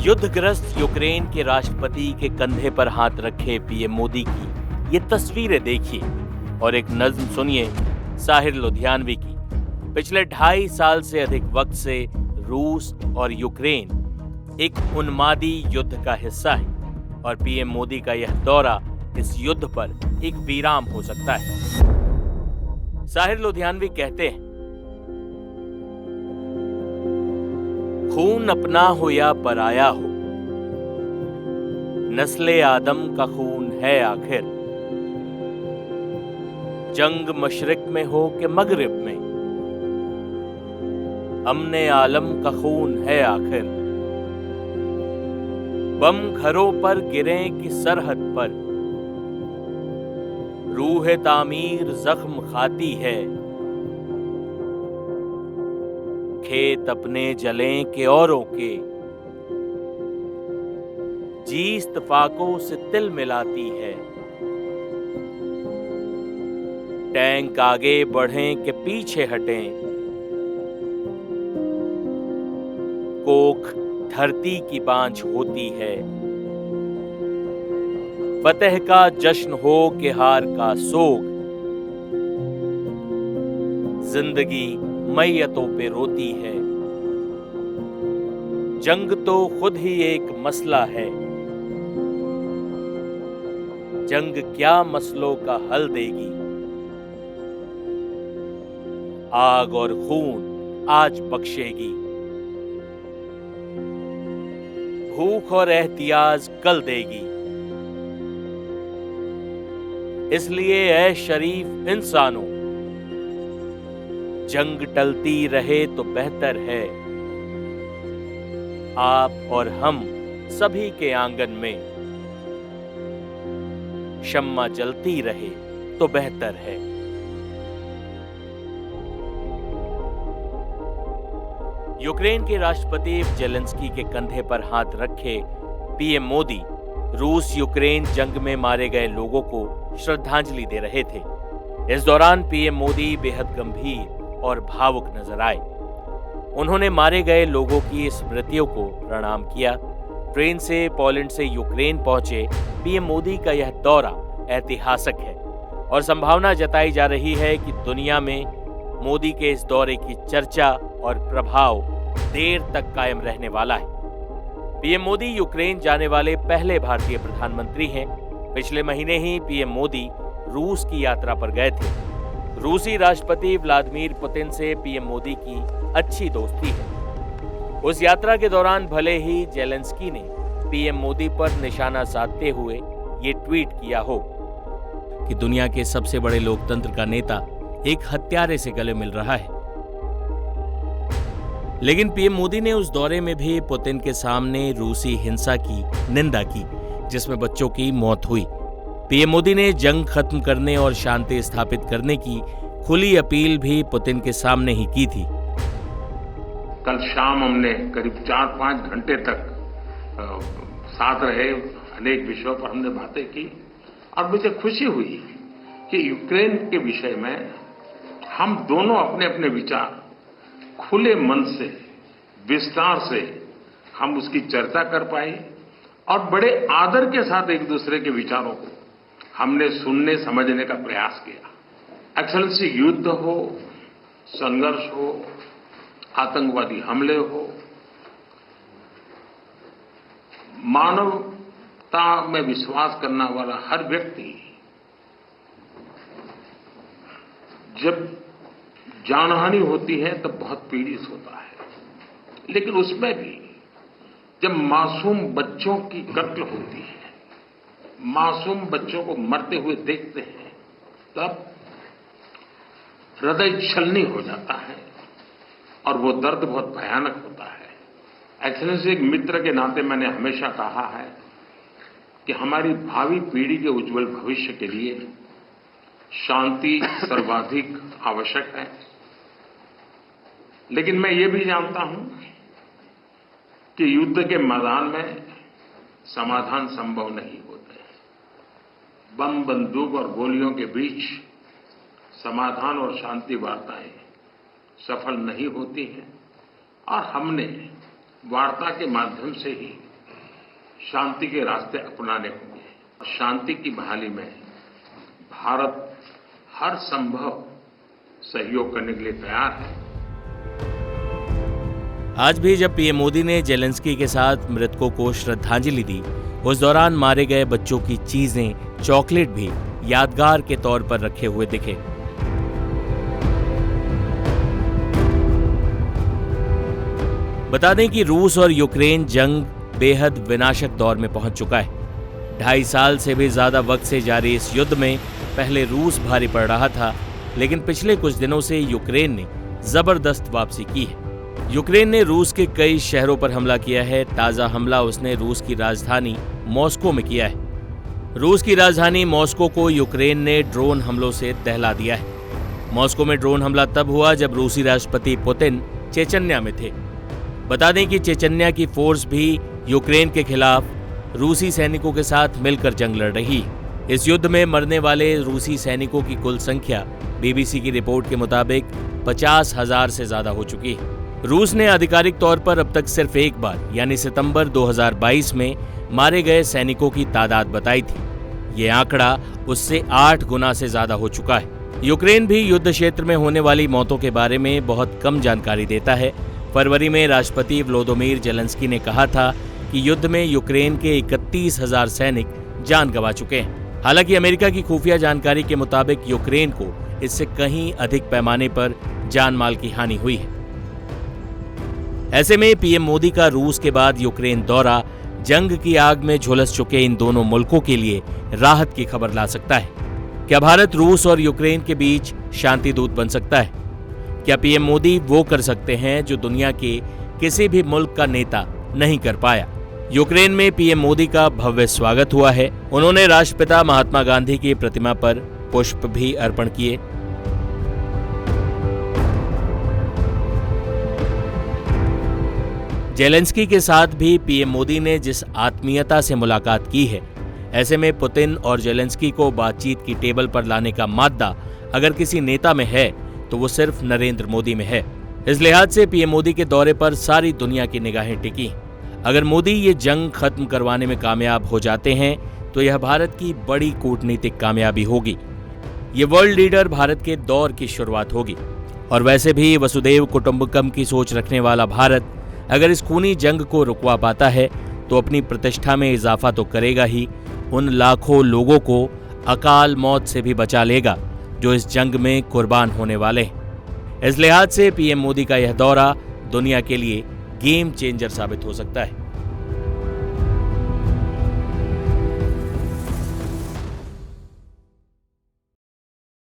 युद्धग्रस्त Ukraine के राष्ट्रपति के कंधे पर हाथ रखे पीएम मोदी की ये तस्वीरें देखिए और एक नज्म सुनिए साहिर लुधियानवी की। पिछले 2.5 साल से अधिक वक्त से रूस और यूक्रेन एक उन्मादी युद्ध का हिस्सा है और पीएम मोदी का यह दौरा इस युद्ध पर एक विराम हो सकता है। साहिर लुधियानवी कहते हैं, खून अपना हो या पराया हो, नस्ले आदम का खून है आखिर। जंग मशरिक में हो कि मगरिब में, अमने आलम का खून है आखिर। बम घरों पर गिरे कि सरहद पर, रूह तामीर जख्म खाती है। खेत अपने जलें के औरों के, जी इत्तफाकों से तिल मिलाती है। टैंक आगे बढ़ें कि पीछे हटें, कोख धरती की बांझ होती है। फतेह का जश्न हो कि हार का सोग, जिंदगी मैयतों पे रोती है। जंग तो खुद ही एक मसला है, जंग क्या मसलों का हल देगी। आग और खून आज बख्शेगी, भूख और एहतियाज कल देगी। इसलिए ऐ शरीफ इंसानों, जंग टलती रहे तो बेहतर है। आप और हम सभी के आंगन में शम्मा जलती रहे तो बेहतर है। यूक्रेन के राष्ट्रपति जेलेंस्की के कंधे पर हाथ रखे पीएम मोदी रूस यूक्रेन जंग में मारे गए लोगों को श्रद्धांजलि दे रहे थे। इस दौरान पीएम मोदी बेहद गंभीर और भावुक नजर आए। उन्होंने मारे गए लोगों की स्मृतियों को प्रणाम किया। ट्रेन से पोलैंड से यूक्रेन पहुंचे पीएम मोदी का यह दौरा ऐतिहासिक है और संभावना जताई जा रही है कि दुनिया में मोदी के इस दौरे की चर्चा और प्रभाव देर तक कायम रहने वाला है। पीएम मोदी यूक्रेन जाने वाले पहले भारतीय प्रधानमंत्री हैं। पिछले महीने ही पीएम मोदी रूस की यात्रा पर गए थे। रूसी राष्ट्रपति व्लादिमीर पुतिन से पीएम मोदी की अच्छी दोस्ती है। उस यात्रा के दौरान भले ही जेलेंस्की ने पीएम मोदी पर निशाना साधते हुए ये ट्वीट किया हो कि दुनिया के सबसे बड़े लोकतंत्र का नेता एक हत्यारे से गले मिल रहा है, लेकिन पीएम मोदी ने उस दौरे में भी पुतिन के सामने रूसी हिंसा की निंदा की जिसमें बच्चों की मौत हुई। पीएम मोदी ने जंग खत्म करने और शांति स्थापित करने की खुली अपील भी पुतिन के सामने ही की थी। कल शाम हमने करीब 4-5 घंटे तक साथ रहे, अनेक विषयों पर हमने बातें की और मुझे खुशी हुई कि यूक्रेन के विषय में हम दोनों अपने अपने विचार खुले मन से विस्तार से हम उसकी चर्चा कर पाए और बड़े आदर के साथ एक दूसरे के विचारों को हमने सुनने समझने का प्रयास किया। एक्सेलेंसी, युद्ध हो, संघर्ष हो, आतंकवादी हमले हो, मानवता में विश्वास करने वाला हर व्यक्ति जब जानहानि होती है तब बहुत पीड़ित होता है, लेकिन उसमें भी जब मासूम बच्चों की कत्ल होती है, मासूम बच्चों को मरते हुए देखते हैं, तब हृदय छलनी हो जाता है और वो दर्द बहुत भयानक होता है। एक्सेलेंसी, एक मित्र के नाते मैंने हमेशा कहा है कि हमारी भावी पीढ़ी के उज्जवल भविष्य के लिए शांति सर्वाधिक आवश्यक है, लेकिन मैं ये भी जानता हूं कि युद्ध के मैदान में समाधान संभव नहीं होते। बम, बंदूक और गोलियों के बीच समाधान और शांति वार्ताएं सफल नहीं होती हैं और हमने वार्ता के माध्यम से ही शांति के रास्ते अपनाने होंगे। शांति की बहाली में भारत हर संभव सहयोग करने के लिए तैयार है। आज भी जब पीएम मोदी ने जेलेंस्की के साथ मृतकों को श्रद्धांजलि दी, उस दौरान मारे गए बच्चों की चीजें, चॉकलेट भी यादगार के तौर पर रखे हुए दिखे। बता दें कि रूस और यूक्रेन जंग बेहद विनाशक दौर में पहुंच चुका है। 2.5 साल से भी ज्यादा वक्त से जारी इस युद्ध में पहले रूस भारी पड़ रहा था, लेकिन पिछले कुछ दिनों से यूक्रेन ने जबरदस्त वापसी की है। यूक्रेन ने रूस के कई शहरों पर हमला किया है। ताजा हमला उसने रूस की राजधानी मॉस्को में किया है। रूस की राजधानी मॉस्को को यूक्रेन ने ड्रोन हमलों से दहला दिया है। मॉस्को में ड्रोन हमला तब हुआ जब रूसी राष्ट्रपति पुतिन चेचन्या में थे। बता दें कि चेचन्या की फोर्स भी यूक्रेन के खिलाफ रूसी सैनिकों के साथ मिलकर जंग लड़ रही है। इस युद्ध में मरने वाले रूसी सैनिकों की कुल संख्या बीबीसी की रिपोर्ट के मुताबिक 50,000 से ज्यादा हो चुकी है। रूस ने आधिकारिक तौर पर अब तक सिर्फ एक बार यानी सितंबर 2022 में मारे गए सैनिकों की तादाद बताई थी। ये आंकड़ा उससे 8 गुना से ज्यादा हो चुका है। यूक्रेन भी युद्ध क्षेत्र में होने वाली मौतों के बारे में बहुत कम जानकारी देता है। फरवरी में राष्ट्रपति व्लोदिमीर जेलेंस्की ने कहा था कि युद्ध में यूक्रेन के 31,000 सैनिक जान गंवा चुके हैं। हालांकि अमेरिका की खुफिया जानकारी के मुताबिक यूक्रेन को इससे कहीं अधिक पैमाने पर जान माल की हानि हुई है। ऐसे में पीएम मोदी का रूस के बाद यूक्रेन दौरा जंग की आग में झुलस चुके इन दोनों मुल्कों के लिए राहत की खबर ला सकता है। क्या भारत रूस और यूक्रेन के बीच शांति दूत बन सकता है? क्या पीएम मोदी वो कर सकते हैं जो दुनिया के किसी भी मुल्क का नेता नहीं कर पाया? यूक्रेन में पीएम मोदी का भव्य स्वागत हुआ है। उन्होंने राष्ट्रपिता महात्मा गांधी की प्रतिमा पर पुष्प भी अर्पण किए। जेलेंस्की के साथ भी पीएम मोदी ने जिस आत्मीयता से मुलाकात की है, ऐसे में पुतिन और जेलेंस्की को बातचीत की टेबल पर लाने का मादा अगर किसी नेता में है तो वो सिर्फ नरेंद्र मोदी में है। इस लिहाज से पीएम मोदी के दौरे पर सारी दुनिया की निगाहें टिकी। अगर मोदी ये जंग खत्म करवाने में कामयाब हो जाते हैं तो यह भारत की बड़ी कूटनीतिक कामयाबी होगी। ये वर्ल्ड लीडर भारत के दौर की शुरुआत होगी। और वैसे भी वसुधैव कुटुंबकम की सोच रखने वाला भारत अगर इस खूनी जंग को रुकवा पाता है तो अपनी प्रतिष्ठा में इजाफा तो करेगा ही, उन लाखों लोगों को अकाल मौत से भी बचा लेगा जो इस जंग में कुर्बान होने वाले हैं। इस लिहाज से पीएम मोदी का यह दौरा दुनिया के लिए गेम चेंजर साबित हो सकता है।